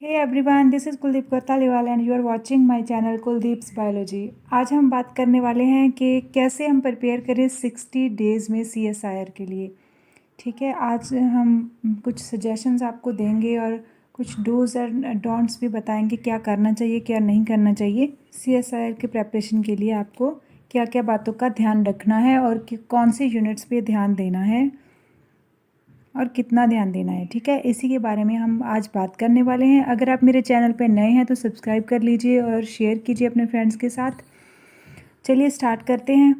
Hey everyone, this is Kuldeep Kotaliwal and you are watching my channel Kuldeep's biology. आज हम बात करने वाले हैं कि कैसे हम प्रिपेयर करें 60 डेज़ में सीएसआईआर के लिए। ठीक है, आज हम कुछ सजेशंस आपको देंगे और कुछ डूज़ एंड डोंट्स भी बताएंगे क्या करना चाहिए क्या नहीं करना चाहिए। सीएसआईआर के प्रेपरेशन के लिए आपको क्या क्या बातों का ध्यान रखना है और कौन से यूनिट्स पे ध्यान देना है और कितना ध्यान देना है। ठीक है, इसी के बारे में हम आज बात करने वाले हैं। अगर आप मेरे चैनल पर नए हैं तो सब्सक्राइब कर लीजिए और शेयर कीजिए अपने फ्रेंड्स के साथ। चलिए स्टार्ट करते हैं।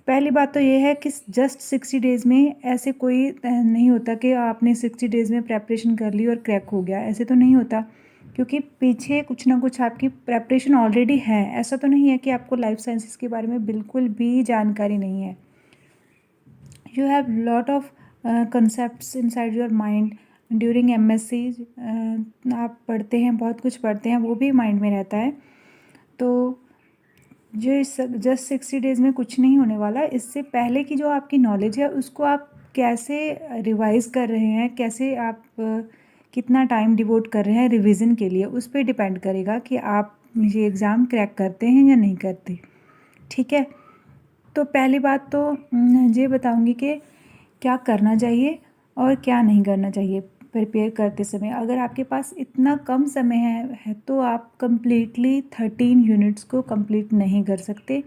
पहली बात तो ये है कि जस्ट 60 डेज़ में ऐसे कोई नहीं होता कि आपने 60 डेज़ में प्रेपरेशन कर ली और क्रैक हो गया। ऐसे तो नहीं होता, क्योंकि पीछे कुछ ना कुछ आपकी प्रेपरेशन ऑलरेडी है। ऐसा तो नहीं है कि आपको लाइफ साइंसेस के बारे में बिल्कुल भी जानकारी नहीं है। You have lot of concepts inside your mind during MSc. आप पढ़ते हैं, बहुत कुछ पढ़ते हैं, वो भी माइंड में रहता है। तो जो जस्ट 60 डेज़ में कुछ नहीं होने वाला। इससे पहले की जो आपकी नॉलेज है उसको आप कैसे रिवाइज कर रहे हैं, कैसे आप कितना टाइम डिवोट कर रहे हैं रिवीजन के लिए, उस पर डिपेंड करेगा कि आप ये एग्ज़ाम क्रैक करते हैं या नहीं करते। ठीक है, तो पहली बात तो ये बताऊंगी कि क्या करना चाहिए और क्या नहीं करना चाहिए प्रिपेयर करते समय। अगर आपके पास इतना कम समय है तो आप कम्प्लीटली 13 यूनिट्स को कंप्लीट नहीं कर सकते,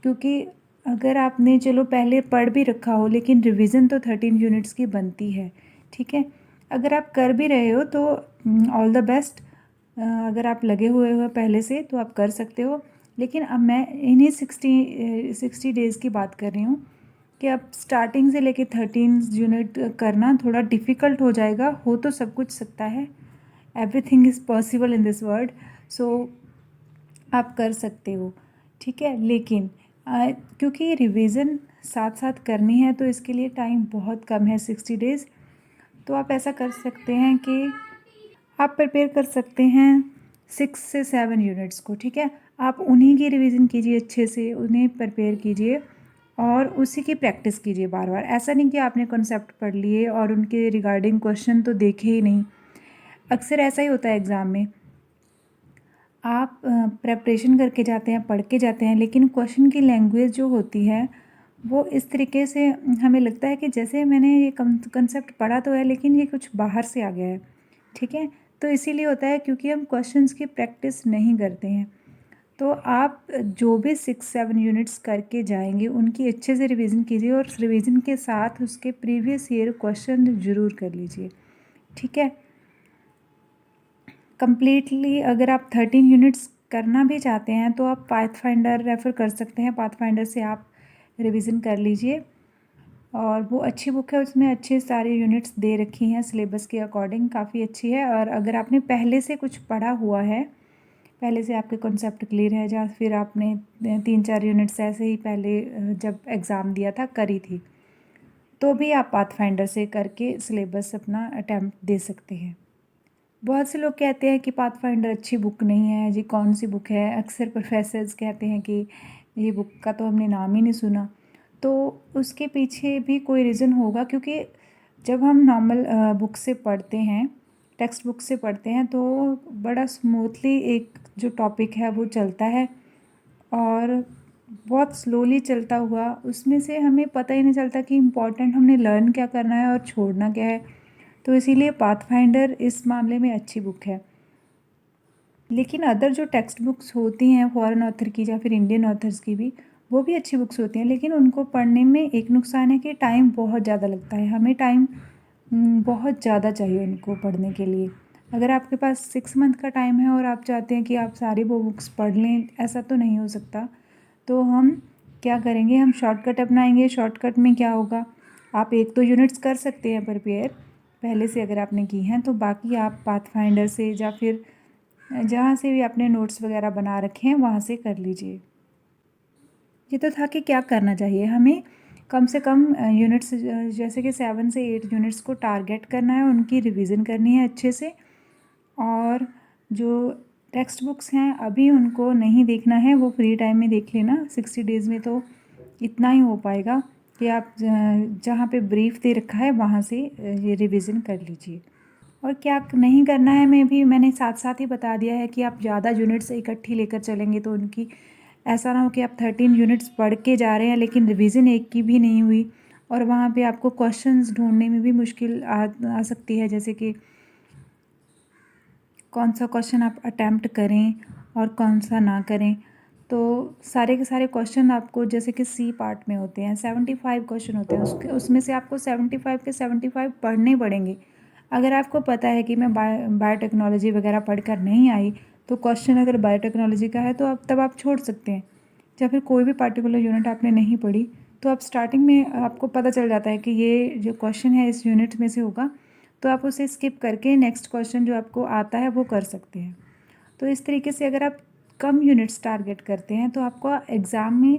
क्योंकि अगर आपने चलो पहले पढ़ भी रखा हो लेकिन रिवीजन तो 13 यूनिट्स की बनती है। ठीक है, अगर आप कर भी रहे हो तो ऑल द बेस्ट। अगर आप लगे हुए हो पहले से तो आप कर सकते हो, लेकिन अब मैं इन्हीं 60 डेज़ की बात कर रही हूँ कि अब स्टार्टिंग से लेके 13 यूनिट करना थोड़ा डिफ़िकल्ट हो जाएगा। हो तो सब कुछ सकता है, everything is possible in this world. So आप कर सकते हो। ठीक है, लेकिन क्योंकि रिवीजन साथ साथ करनी है तो इसके लिए टाइम बहुत कम है, 60 डेज़। तो आप ऐसा कर सकते हैं कि आप प्रिपेयर कर सकते हैं 6 से 7 यूनिट्स को। ठीक है, आप उन्हीं की रिवीजन कीजिए, अच्छे से उन्हें प्रिपेयर कीजिए और उसी की प्रैक्टिस कीजिए बार बार। ऐसा नहीं कि आपने कॉन्सेप्ट पढ़ लिए और उनके रिगार्डिंग क्वेश्चन तो देखे ही नहीं। अक्सर ऐसा ही होता है एग्ज़ाम में, आप प्रेपरेशन करके जाते हैं, पढ़ के जाते हैं, लेकिन क्वेश्चन की लैंग्वेज जो होती है वो इस तरीके से हमें लगता है कि जैसे मैंने ये कंसेप्ट पढ़ा तो है लेकिन ये कुछ बाहर से आ गया है। ठीक है, तो इसीलिए होता है क्योंकि हम क्वेश्चंस की प्रैक्टिस नहीं करते हैं। तो आप जो भी 6-7 यूनिट्स करके जाएंगे उनकी अच्छे से रिवीजन कीजिए और रिवीजन के साथ उसके प्रीवियस ईयर क्वेश्चन ज़रूर कर लीजिए। ठीक है, कम्प्लीटली अगर आप 13 यूनिट्स करना भी चाहते हैं तो आप पाथफाइंडर रेफ़र कर सकते हैं। पाथफाइंडर से आप रिवीजन कर लीजिए और वो अच्छी बुक है, उसमें अच्छे सारे यूनिट्स दे रखी हैं सिलेबस के अकॉर्डिंग, काफ़ी अच्छी है। और अगर आपने पहले से कुछ पढ़ा हुआ है, पहले से आपके कॉन्सेप्ट क्लियर है, या फिर आपने 3-4 यूनिट्स ऐसे ही पहले जब एग्ज़ाम दिया था करी थी, तो भी आप पाथफाइंडर से करके सिलेबस अपना अटैम्प्ट दे सकते हैं। बहुत से लोग कहते हैं कि पाथफाइंडर अच्छी बुक नहीं है जी, कौन सी बुक है। अक्सर प्रोफेसर्स कहते हैं कि ये बुक का तो हमने नाम ही नहीं सुना। तो उसके पीछे भी कोई रीज़न होगा, क्योंकि जब हम नॉर्मल बुक से पढ़ते हैं, टेक्स्ट बुक से पढ़ते हैं, तो बड़ा स्मूथली एक जो टॉपिक है वो चलता है और बहुत स्लोली चलता हुआ उसमें से हमें पता ही नहीं चलता कि इम्पॉर्टेंट हमने लर्न क्या करना है और छोड़ना क्या है। तो इसीलिए पाथफाइंडर इस मामले में अच्छी बुक है। लेकिन अदर जो टेक्स्ट बुक्स होती हैं फॉरेन ऑथर की या फिर इंडियन ऑथर्स की भी, वो भी अच्छी बुक्स होती हैं, लेकिन उनको पढ़ने में एक नुकसान है कि टाइम बहुत ज़्यादा लगता है। हमें टाइम बहुत ज़्यादा चाहिए उनको पढ़ने के लिए। अगर आपके पास 6 मंथ का टाइम है और आप चाहते हैं कि आप सारी वो बुक्स पढ़ लें, ऐसा तो नहीं हो सकता। तो हम क्या करेंगे, हम शॉर्टकट अपनाएंगे। शॉर्टकट में क्या होगा, आप 1-2 यूनिट्स कर सकते हैं प्रिपेयर पहले से अगर आपने की हैं, तो बाकी आप पाथफाइंडर से या फिर जहाँ से भी आपने नोट्स वगैरह बना रखे हैं वहाँ से कर लीजिए। ये तो था कि क्या करना चाहिए हमें। कम से कम यूनिट्स जैसे कि 7 से 8 यूनिट्स को टारगेट करना है, उनकी रिवीजन करनी है अच्छे से। और जो टेक्स्ट बुक्स हैं अभी उनको नहीं देखना है, वो फ्री टाइम में देख लेना। 60 डेज़ में तो इतना ही हो पाएगा कि आप जहाँ पे ब्रीफ दे रखा है वहाँ से ये रिवीजन कर लीजिए। और क्या नहीं करना है मैंने साथ साथ ही बता दिया है कि आप ज़्यादा यूनिट्स इकट्ठी लेकर चलेंगे तो उनकी ऐसा ना हो कि आप 13 यूनिट्स पढ़ के जा रहे हैं लेकिन रिवीजन एक की भी नहीं हुई और वहाँ पे आपको क्वेश्चंस ढूंढने में भी मुश्किल आ सकती है, जैसे कि कौन सा क्वेश्चन आप अटैम्प्ट करें और कौन सा ना करें। तो सारे के सारे क्वेश्चन आपको जैसे कि सी पार्ट में होते हैं 75 क्वेश्चन होते हैं, उसमें से आपको 75 के 75 पढ़ने पड़ेंगे। अगर आपको पता है कि मैं बायोटेक्नोलॉजी वगैरह पढ़ कर नहीं आई तो क्वेश्चन अगर बायोटेक्नोलॉजी का है तो तब आप छोड़ सकते हैं। या फिर कोई भी पार्टिकुलर यूनिट आपने नहीं पढ़ी तो आप स्टार्टिंग में आपको पता चल जाता है कि ये जो क्वेश्चन है इस यूनिट में से होगा, तो आप उसे स्किप करके नेक्स्ट क्वेश्चन जो आपको आता है वो कर सकते हैं। तो इस तरीके से अगर आप कम यूनिट्स टारगेट करते हैं तो आपको एग्ज़ाम में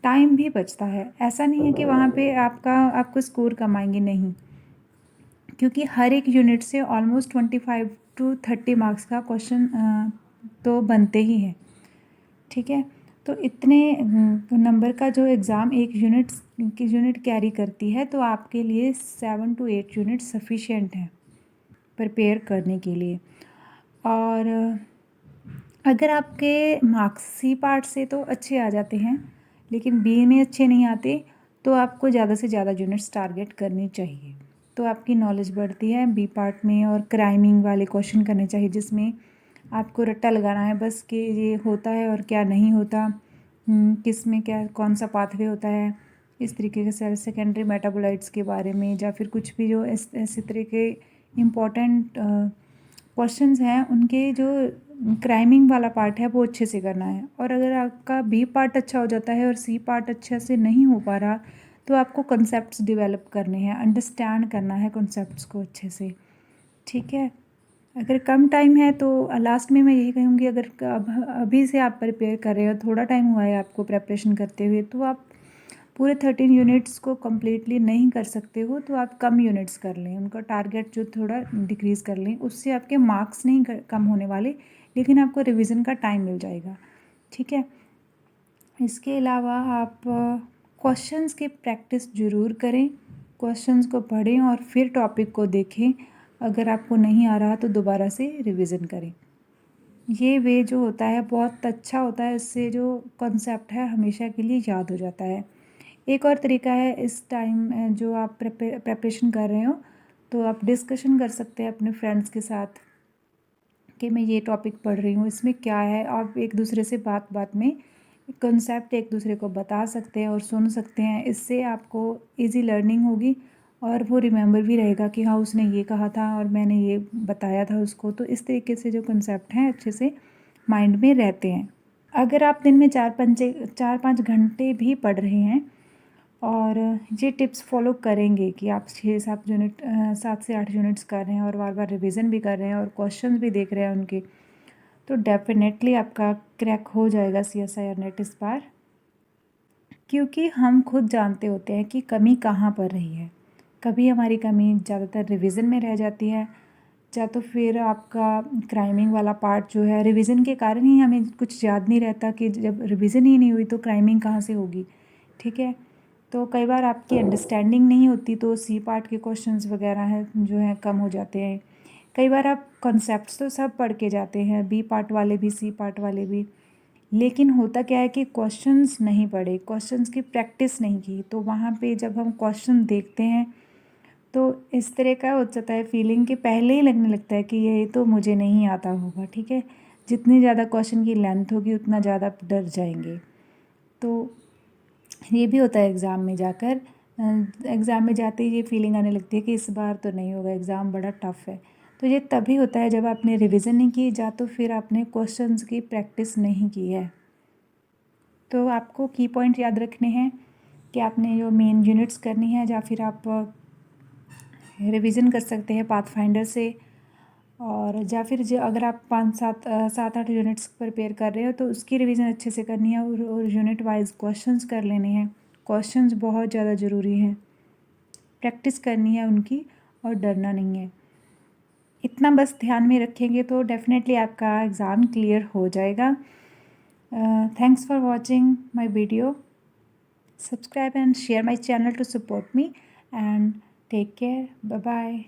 टाइम भी बचता है। ऐसा नहीं है कि वहाँ पे आपको स्कोर कम आएंगे, नहीं, क्योंकि हर एक यूनिट से ऑलमोस्ट 25 to 30 मार्क्स का क्वेश्चन तो बनते ही हैं। ठीक है, तो इतने नंबर का जो एग्ज़ाम एक यूनिट कैरी करती है तो आपके लिए 7 to 8 यूनिट सफिशिएंट हैं प्रिपेयर करने के लिए। और अगर आपके मार्क्स सी पार्ट से तो अच्छे आ जाते हैं लेकिन बी में अच्छे नहीं आते तो आपको ज़्यादा से ज़्यादा यूनिट्स टारगेट करनी चाहिए, तो आपकी नॉलेज बढ़ती है बी पार्ट में। और क्राइमिंग वाले क्वेश्चन करने चाहिए जिसमें आपको रट्टा लगाना है बस कि ये होता है और क्या नहीं होता, किस में क्या कौन सा पाथवे होता है, इस तरीके के सारे सेकेंडरी मेटाबोलाइट्स के बारे में, या फिर कुछ भी जो ऐसे तरह के इम्पोर्टेंट क्वेश्चंस हैं उनके जो क्राइमिंग वाला पार्ट है वो अच्छे से करना है। और अगर आपका बी पार्ट अच्छा हो जाता है और सी पार्ट अच्छे से नहीं हो पा रहा तो आपको कॉन्सेप्ट्स डेवलप करने हैं, अंडरस्टैंड करना है कॉन्सेप्ट्स को अच्छे से। ठीक है, अगर कम टाइम है तो लास्ट में मैं यही कहूँगी, अगर अभी से आप प्रिपेयर कर रहे हो, थोड़ा टाइम हुआ है आपको प्रेपरेशन करते हुए, तो आप पूरे 13 यूनिट्स को कम्प्लीटली नहीं कर सकते हो तो आप कम यूनिट्स कर लें, उनका टारगेट जो थोड़ा डिक्रीज़ कर लें। उससे आपके मार्क्स नहीं कम होने वाले लेकिन आपको रिवीजन का टाइम मिल जाएगा। ठीक है, इसके अलावा आप क्वेश्चंस की प्रैक्टिस ज़रूर करें, क्वेश्चंस को पढ़ें और फिर टॉपिक को देखें। अगर आपको नहीं आ रहा तो दोबारा से रिवीजन करें। ये वे जो होता है बहुत अच्छा होता है, इससे जो कॉन्सेप्ट है हमेशा के लिए याद हो जाता है। एक और तरीका है, इस टाइम जो आप प्रेपरेशन कर रहे हो तो आप डिस्कशन कर सकते हैं अपने फ्रेंड्स के साथ कि मैं ये टॉपिक पढ़ रही हूँ, इसमें क्या है। आप एक दूसरे से बात बात में कॉन्सेप्ट एक दूसरे को बता सकते हैं और सुन सकते हैं। इससे आपको इजी लर्निंग होगी और वो रिमेंबर भी रहेगा कि हाँ उसने ये कहा था और मैंने ये बताया था उसको। तो इस तरीके से जो कॉन्सेप्ट हैं अच्छे से माइंड में रहते हैं। अगर आप दिन में 4-5 घंटे भी पढ़ रहे हैं और ये टिप्स फॉलो करेंगे कि आप 6-7 यूनिट 7 से 8 यूनिट्स कर रहे हैं और बार बार रिवीजन भी कर रहे हैं और क्वेश्चंस भी देख रहे हैं उनके, तो डेफिनेटली आपका क्रैक हो जाएगा CSIR नेट इस बार। क्योंकि हम खुद जानते होते हैं कि कमी कहाँ पर रही है। कभी हमारी कमी ज़्यादातर रिवीजन में रह जाती है, या तो फिर आपका क्राइमिंग वाला पार्ट जो है रिवीजन के कारण ही हमें कुछ याद नहीं रहता कि जब रिवीजन ही नहीं हुई तो क्राइमिंग कहाँ से होगी। ठीक है, तो कई बार आपकी अंडरस्टैंडिंग नहीं होती तो सी पार्ट के क्वेश्चंस वगैरह हैं जो हैं कम हो जाते हैं। कई बार आप कॉन्सेप्ट्स तो सब पढ़ के जाते हैं, बी पार्ट वाले भी सी पार्ट वाले भी, लेकिन होता क्या है कि क्वेश्चंस नहीं पढ़े, क्वेश्चंस की प्रैक्टिस नहीं की। तो वहाँ पे जब हम क्वेश्चन देखते हैं तो इस तरह का हो जाता है फीलिंग कि पहले ही लगने लगता है कि ये तो मुझे नहीं आता होगा। ठीक है, जितनी ज़्यादा क्वेश्चन की लेंथ होगी उतना ज़्यादा आप डर जाएंगे। तो ये भी होता है एग्ज़ाम में जाकर, एग्ज़ाम में जाते ही ये फीलिंग आने लगती है कि इस बार तो नहीं होगा, एग्ज़ाम बड़ा टफ़ है। तो ये तभी होता है जब आपने रिवीजन नहीं की, या तो फिर आपने क्वेश्चंस की प्रैक्टिस नहीं की है। तो आपको की पॉइंट याद रखने हैं कि आपने जो मेन यूनिट्स करनी है, या फिर आप रिवीजन कर सकते हैं पाथफाइंडर से। और या फिर जो अगर आप 7-8 यूनिट्स प्रिपेयर कर रहे हो तो उसकी रिवीजन अच्छे से करनी है और यूनिट वाइज क्वेश्चंस कर लेने हैं। क्वेश्चंस बहुत ज़्यादा ज़रूरी हैं, प्रैक्टिस करनी है उनकी और डरना नहीं है। इतना बस ध्यान में रखेंगे तो डेफिनेटली आपका एग्ज़ाम क्लियर हो जाएगा। Thanks for watching my video, subscribe and share my channel to support me, and take care, bye bye.